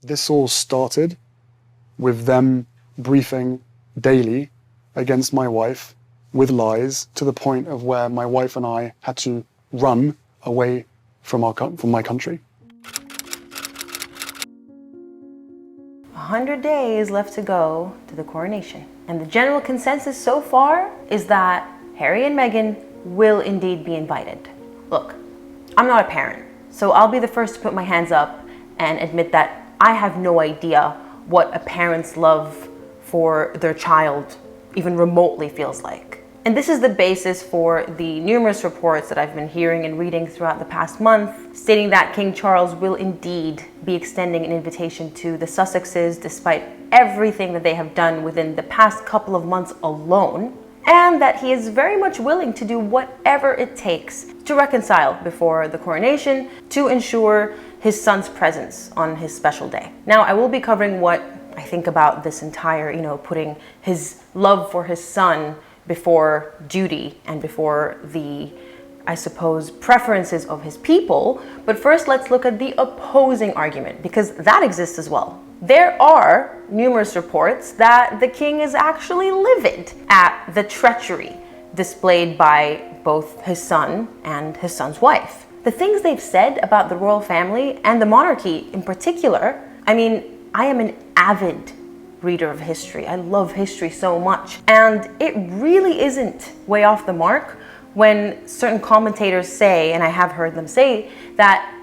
This all started with them briefing daily against my wife with lies, to the point of where my wife and I had to run away from my country. 100 days left to go to the coronation. And the general consensus so far is that Harry and Meghan will indeed be invited. Look, I'm not a parent, so I'll be the first to put my hands up and admit that I have no idea what a parent's love for their child even remotely feels like. And this is the basis for the numerous reports that I've been hearing and reading throughout the past month, stating that King Charles will indeed be extending an invitation to the Sussexes despite everything that they have done within the past couple of months alone, and that he is very much willing to do whatever it takes to reconcile before the coronation to ensure his son's presence on his special day. Now, I will be covering what I think about this entire, putting his love for his son before duty and before the, I suppose, preferences of his people. But first, let's look at the opposing argument, because that exists as well. There are numerous reports that the king is actually livid at the treachery displayed by both his son and his son's wife. The things they've said about the royal family and the monarchy in particular, I mean, I am an avid reader of history. I love history so much. And it really isn't way off the mark when certain commentators say, and I have heard them say, that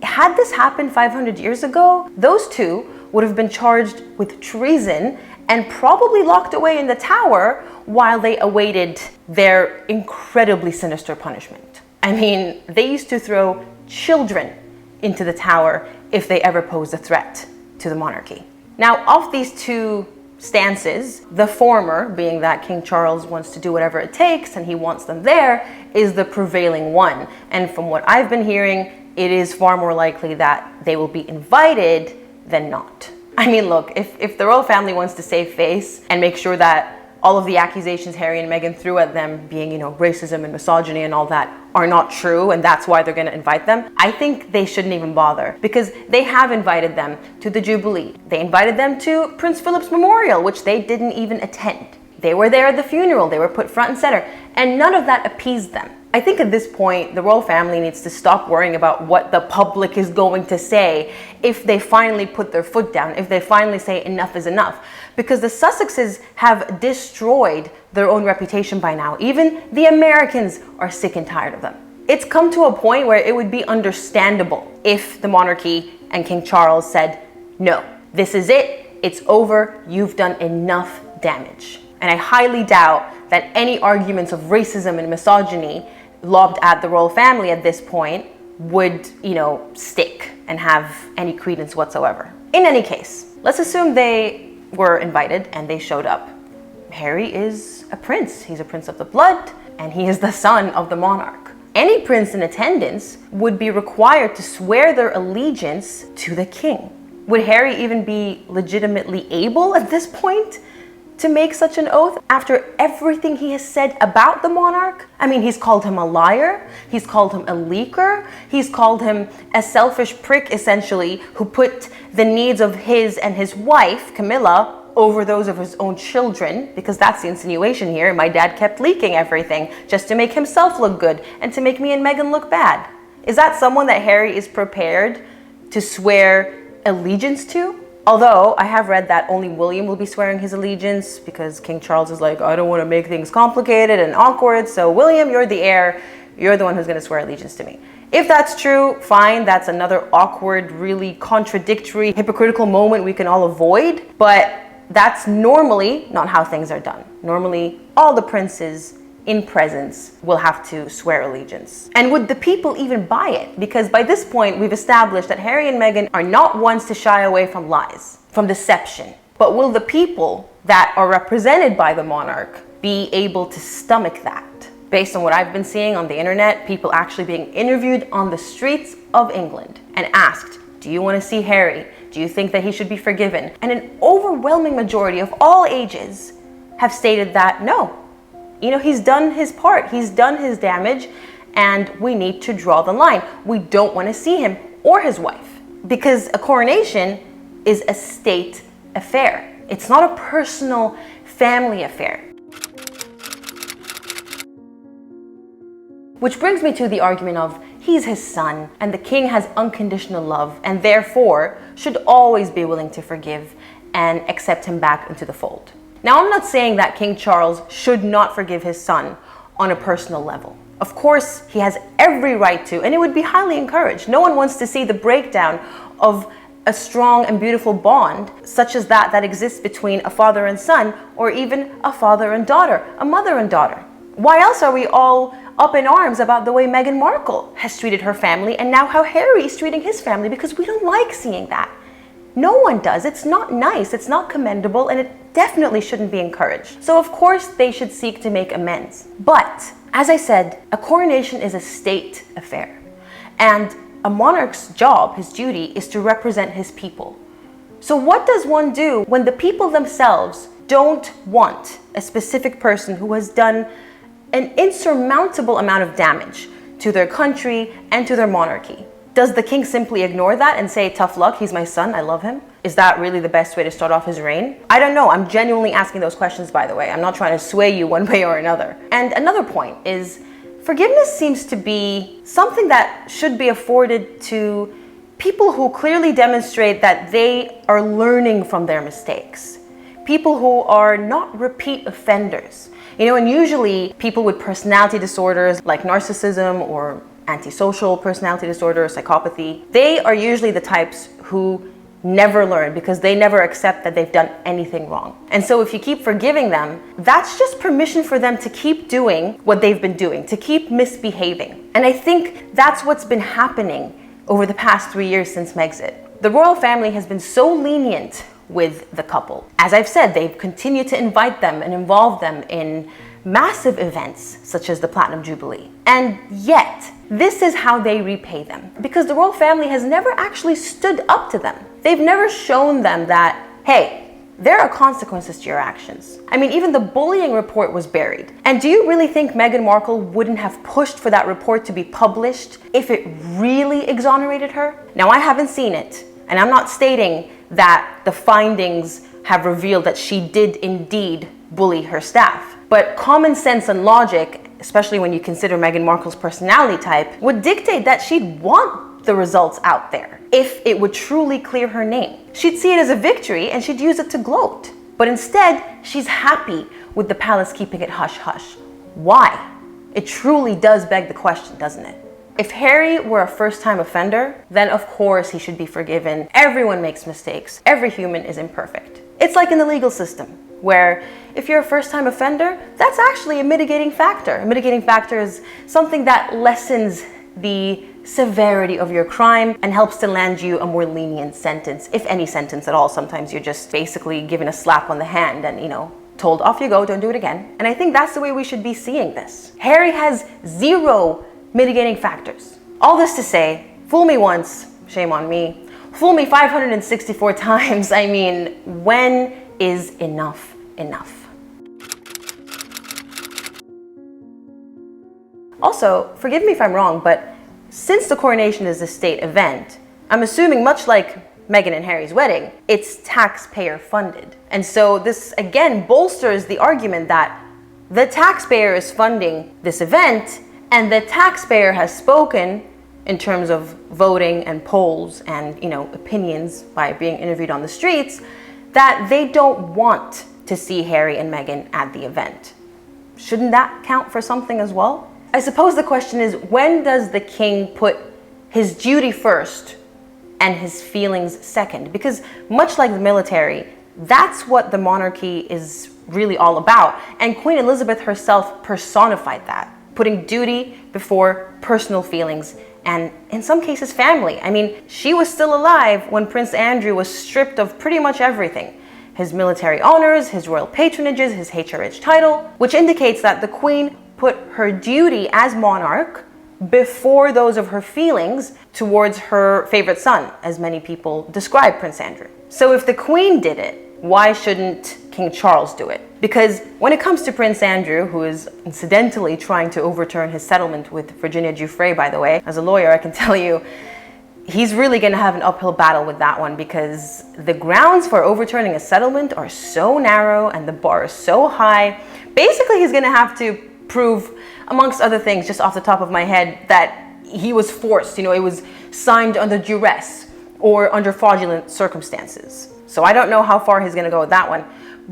had this happened 500 years ago, those two would have been charged with treason and probably locked away in the tower while they awaited their incredibly sinister punishment. I mean, they used to throw children into the tower if they ever posed a threat to the monarchy. Now, of these two stances, the former, being that King Charles wants to do whatever it takes and he wants them there, is the prevailing one. And from what I've been hearing, it is far more likely that they will be invited than not. I mean, look, if the royal family wants to save face and make sure that all of the accusations Harry and Meghan threw at them being, racism and misogyny and all that are not true, and that's why they're going to invite them, I think they shouldn't even bother, because they have invited them to the Jubilee. They invited them to Prince Philip's memorial, which they didn't even attend. They were there at the funeral. They were put front and center, and none of that appeased them. I think at this point, the royal family needs to stop worrying about what the public is going to say if they finally put their foot down, if they finally say enough is enough. Because the Sussexes have destroyed their own reputation by now. Even the Americans are sick and tired of them. It's come to a point where it would be understandable if the monarchy and King Charles said, no, this is it, it's over, you've done enough damage. And I highly doubt that any arguments of racism and misogyny lobbed at the royal family at this point would, stick and have any credence whatsoever. In any case, let's assume they were invited and they showed up. Harry is a prince. He's a prince of the blood, and he is the son of the monarch. Any prince in attendance would be required to swear their allegiance to the king. Would Harry even be legitimately able at this point to make such an oath after everything he has said about the monarch? I mean, he's called him a liar, he's called him a leaker, he's called him a selfish prick, essentially, who put the needs of his and his wife, Camilla, over those of his own children, because that's the insinuation here. My dad kept leaking everything just to make himself look good and to make me and Meghan look bad. Is that someone that Harry is prepared to swear allegiance to? Although I have read that only William will be swearing his allegiance, because King Charles is like, I don't want to make things complicated and awkward. So William, you're the heir. You're the one who's going to swear allegiance to me. If that's true, fine. That's another awkward, really contradictory, hypocritical moment we can all avoid. But that's normally not how things are done. Normally, all the princes in presence will have to swear allegiance. And would the people even buy it? Because by this point, we've established that Harry and Meghan are not ones to shy away from lies, from deception. But will the people that are represented by the monarch be able to stomach that? Based on what I've been seeing on the internet, people actually being interviewed on the streets of England and asked, do you want to see Harry? Do you think that he should be forgiven? And an overwhelming majority of all ages have stated that no. He's done his part, he's done his damage, and we need to draw the line. We don't want to see him or his wife, because a coronation is a state affair. It's not a personal family affair. Which brings me to the argument of he's his son and the king has unconditional love and therefore should always be willing to forgive and accept him back into the fold. Now, I'm not saying that King Charles should not forgive his son on a personal level. Of course, he has every right to, and it would be highly encouraged. No one wants to see the breakdown of a strong and beautiful bond such as that exists between a father and son, or even a father and daughter, a mother and daughter. Why else are we all up in arms about the way Meghan Markle has treated her family and now how Harry is treating his family? Because we don't like seeing that. No one does. It's not nice, it's not commendable, and it definitely shouldn't be encouraged. So of course they should seek to make amends. But as I said, a coronation is a state affair. And a monarch's job, his duty, is to represent his people. So what does one do when the people themselves don't want a specific person who has done an insurmountable amount of damage to their country and to their monarchy? Does the king simply ignore that and say, tough luck, he's my son, I love him? Is that really the best way to start off his reign? I don't know. I'm genuinely asking those questions, by the way. I'm not trying to sway you one way or another. And another point is, forgiveness seems to be something that should be afforded to people who clearly demonstrate that they are learning from their mistakes. People who are not repeat offenders. You know, and usually people with personality disorders like narcissism or antisocial personality disorder or psychopathy, they are usually the types who never learn because they never accept that they've done anything wrong. And so if you keep forgiving them, that's just permission for them to keep doing what they've been doing, to keep misbehaving. And I think that's what's been happening over the past 3 years since Megxit. The royal family has been so lenient with the couple. As I've said, they've continued to invite them and involve them in massive events such as the Platinum Jubilee. And yet, this is how they repay them. Because the royal family has never actually stood up to them. They've never shown them that, hey, there are consequences to your actions. I mean, even the bullying report was buried. And do you really think Meghan Markle wouldn't have pushed for that report to be published if it really exonerated her? Now, I haven't seen it, and I'm not stating that the findings have revealed that she did indeed bully her staff. But common sense and logic, especially when you consider Meghan Markle's personality type, would dictate that she'd want the results out there if it would truly clear her name. She'd see it as a victory and she'd use it to gloat. But instead, she's happy with the palace keeping it hush-hush. Why? It truly does beg the question, doesn't it? If Harry were a first-time offender, then of course he should be forgiven. Everyone makes mistakes. Every human is imperfect. It's like in the legal system, where if you're a first-time offender, that's actually a mitigating factor. A mitigating factor is something that lessens the severity of your crime and helps to land you a more lenient sentence, if any sentence at all. Sometimes you're just basically given a slap on the hand and, told off you go, don't do it again. And I think that's the way we should be seeing this. Harry has zero mitigating factors. All this to say, fool me once, shame on me. Fool me 564 times. I mean, when is enough enough? Also, forgive me if I'm wrong, but since the coronation is a state event, I'm assuming much like Meghan and Harry's wedding, it's taxpayer funded. And so this again bolsters the argument that the taxpayer is funding this event and the taxpayer has spoken in terms of voting and polls and, opinions by being interviewed on the streets, that they don't want to see Harry and Meghan at the event. Shouldn't that count for something as well? I suppose the question is, when does the king put his duty first and his feelings second? Because much like the military, that's what the monarchy is really all about. And Queen Elizabeth herself personified that, putting duty before personal feelings and in some cases family. I mean, she was still alive when Prince Andrew was stripped of pretty much everything. His military honors, his royal patronages, his HRH title, which indicates that the Queen put her duty as monarch before those of her feelings towards her favorite son, as many people describe Prince Andrew. So if the Queen did it, why shouldn't King Charles do it? Because when it comes to Prince Andrew, who is incidentally trying to overturn his settlement with Virginia Giuffre, by the way, as a lawyer, I can tell you, he's really going to have an uphill battle with that one, because the grounds for overturning a settlement are so narrow and the bar is so high. Basically, he's going to have to prove, amongst other things, just off the top of my head, that he was forced, it was signed under duress or under fraudulent circumstances. So I don't know how far he's going to go with that one,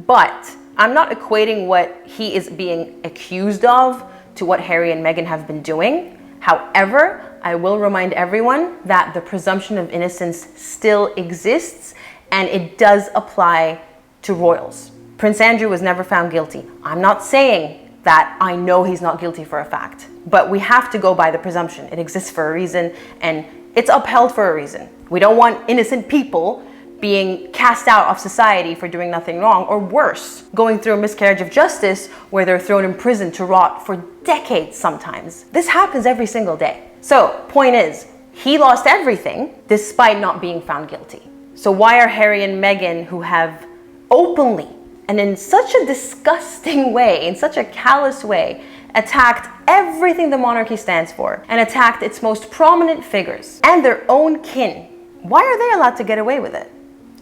but I'm not equating what he is being accused of to what Harry and Meghan have been doing. However, I will remind everyone that the presumption of innocence still exists, and it does apply to royals. Prince Andrew was never found guilty. I'm not saying that I know he's not guilty for a fact, but we have to go by the presumption. It exists for a reason, and it's upheld for a reason. We don't want innocent people being cast out of society for doing nothing wrong, or worse, going through a miscarriage of justice where they're thrown in prison to rot for decades sometimes. This happens every single day. So, point is, he lost everything despite not being found guilty. So why are Harry and Meghan, who have openly and in such a disgusting way, in such a callous way, attacked everything the monarchy stands for and attacked its most prominent figures and their own kin, why are they allowed to get away with it?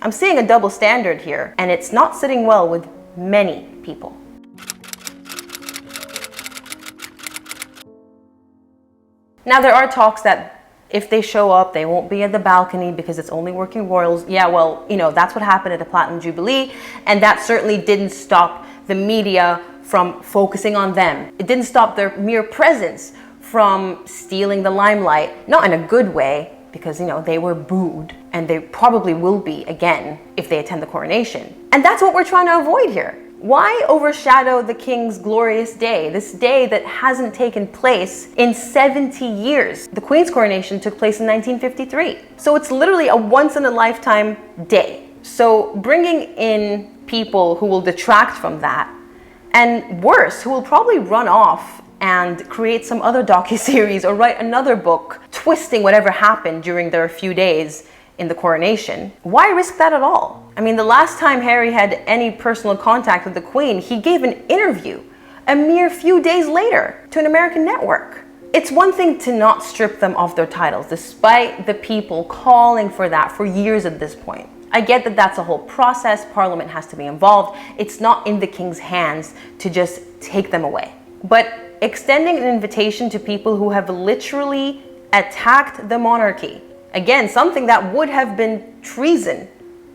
I'm seeing a double standard here, and it's not sitting well with many people. Now, there are talks that if they show up, they won't be at the balcony because it's only working royals. Yeah, well, that's what happened at the Platinum Jubilee, and that certainly didn't stop the media from focusing on them. It didn't stop their mere presence from stealing the limelight, not in a good way, because, they were booed, and they probably will be again if they attend the coronation. And that's what we're trying to avoid here. Why overshadow the king's glorious day, this day that hasn't taken place in 70 years? The Queen's coronation took place in 1953. So it's literally a once-in-a-lifetime day. So bringing in people who will detract from that, and worse, who will probably run off and create some other docuseries or write another book twisting whatever happened during their few days in the coronation. Why risk that at all? I mean, the last time Harry had any personal contact with the Queen, he gave an interview a mere few days later to an American network. It's one thing to not strip them of their titles, despite the people calling for that for years at this point. I get that that's a whole process. Parliament has to be involved. It's not in the king's hands to just take them away. But extending an invitation to people who have literally attacked the monarchy, again, something that would have been treason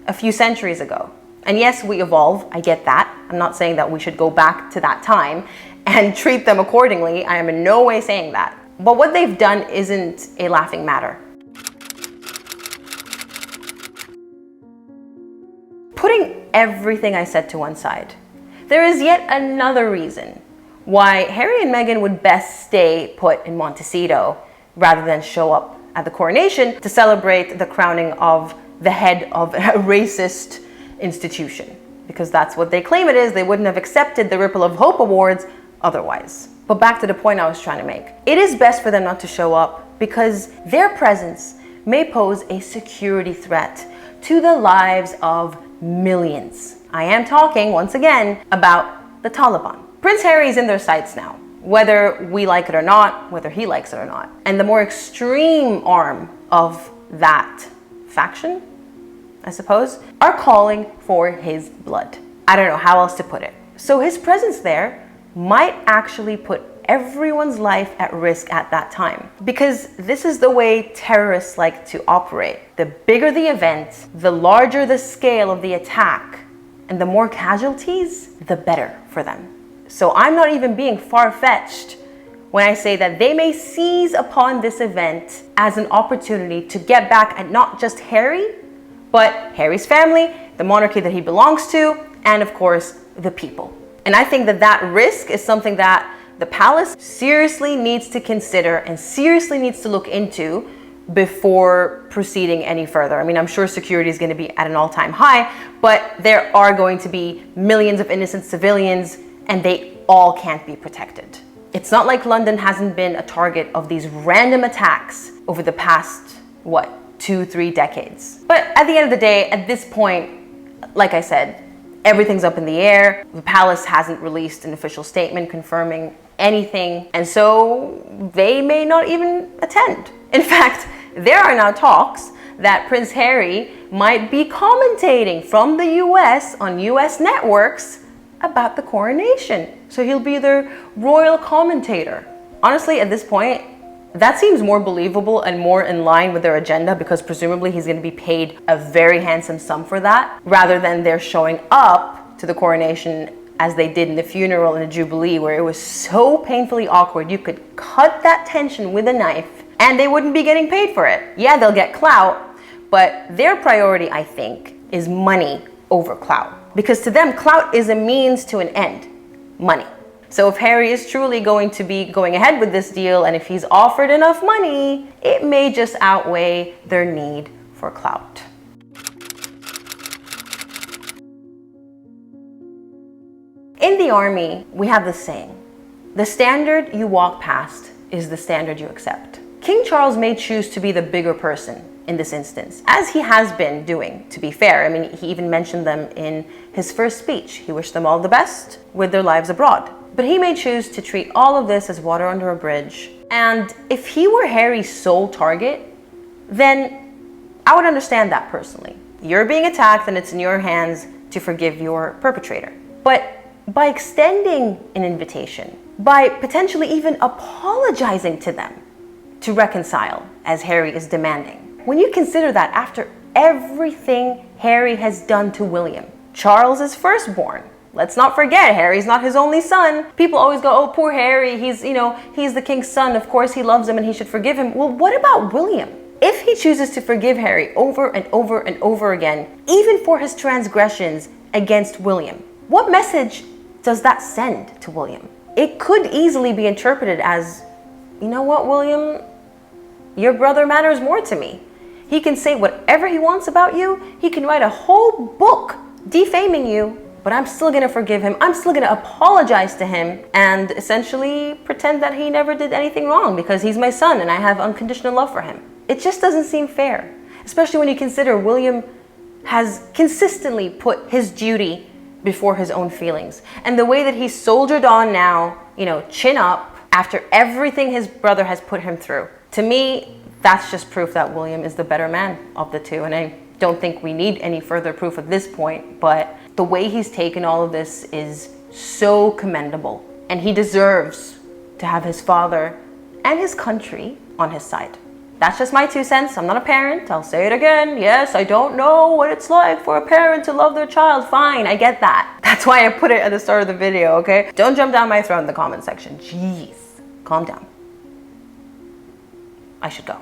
a few centuries ago. And yes, we evolve. I get that. I'm not saying that we should go back to that time and treat them accordingly. I am in no way saying that. But what they've done isn't a laughing matter. Putting everything I said to one side, there is yet another reason why Harry and Meghan would best stay put in Montecito rather than show up at the coronation to celebrate the crowning of the head of a racist institution. Because that's what they claim it is. They wouldn't have accepted the Ripple of Hope Awards otherwise. But back to the point I was trying to make. It is best for them not to show up because their presence may pose a security threat to the lives of millions. I am talking, once again, about the Taliban. Prince Harry is in their sights now, whether we like it or not, whether he likes it or not. And the more extreme arm of that faction, I suppose, are calling for his blood. I don't know how else to put it. So his presence there might actually put everyone's life at risk at that time, because this is the way terrorists like to operate. The bigger the event, the larger the scale of the attack, and the more casualties, the better for them. So I'm not even being far-fetched when I say that they may seize upon this event as an opportunity to get back at not just Harry, but Harry's family, the monarchy that he belongs to, and of course, the people. And I think that that risk is something that the palace seriously needs to consider and seriously needs to look into before proceeding any further. I mean, I'm sure security is going to be at an all-time high, but there are going to be millions of innocent civilians, and they all can't be protected. It's not like London hasn't been a target of these random attacks over the past, 2-3 decades. But at the end of the day, at this point, like I said, everything's up in the air. The palace hasn't released an official statement confirming anything, and so they may not even attend. In fact, there are now talks that Prince Harry might be commentating from the US on US networks about the coronation. So he'll be their royal commentator. Honestly, at this point, that seems more believable and more in line with their agenda, because presumably he's going to be paid a very handsome sum for that, rather than they're showing up to the coronation as they did in the funeral and the Jubilee, where it was so painfully awkward. You could cut that tension with a knife and they wouldn't be getting paid for it. Yeah, they'll get clout, but their priority, I think, is money over clout. Because to them, clout is a means to an end, money. So if Harry is truly going to be going ahead with this deal, and if he's offered enough money, it may just outweigh their need for clout. In the army, we have this saying: the standard you walk past is the standard you accept. King Charles may choose to be the bigger person in this instance, as he has been doing, to be fair. I mean, he even mentioned them in his first speech. He wished them all the best with their lives abroad. But he may choose to treat all of this as water under a bridge. And if he were Harry's sole target, then I would understand that personally. You're being attacked and it's in your hands to forgive your perpetrator. But by extending an invitation, by potentially even apologizing to them to reconcile, as Harry is demanding, when you consider that after everything Harry has done to William, Charles's firstborn, let's not forget, Harry's not his only son. People always go, oh, poor Harry, he's the king's son. Of course he loves him and he should forgive him. Well, what about William? If he chooses to forgive Harry over and over and over again, even for his transgressions against William, what message does that send to William? It could easily be interpreted as, you know what, William, your brother matters more to me. He can say whatever he wants about you. He can write a whole book defaming you, but I'm still gonna forgive him. I'm still gonna apologize to him and essentially pretend that he never did anything wrong because he's my son and I have unconditional love for him. It just doesn't seem fair, especially when you consider William has consistently put his duty before his own feelings. And the way that he's soldiered on now, chin up, after everything his brother has put him through. To me, that's just proof that William is the better man of the two. And I don't think we need any further proof at this point, but the way he's taken all of this is so commendable. And he deserves to have his father and his country on his side. That's just my 2 cents. I'm not a parent. I'll say it again. Yes, I don't know what it's like for a parent to love their child. Fine, I get that. That's why I put it at the start of the video, okay? Don't jump down my throat in the comment section. Jeez, calm down. I should go.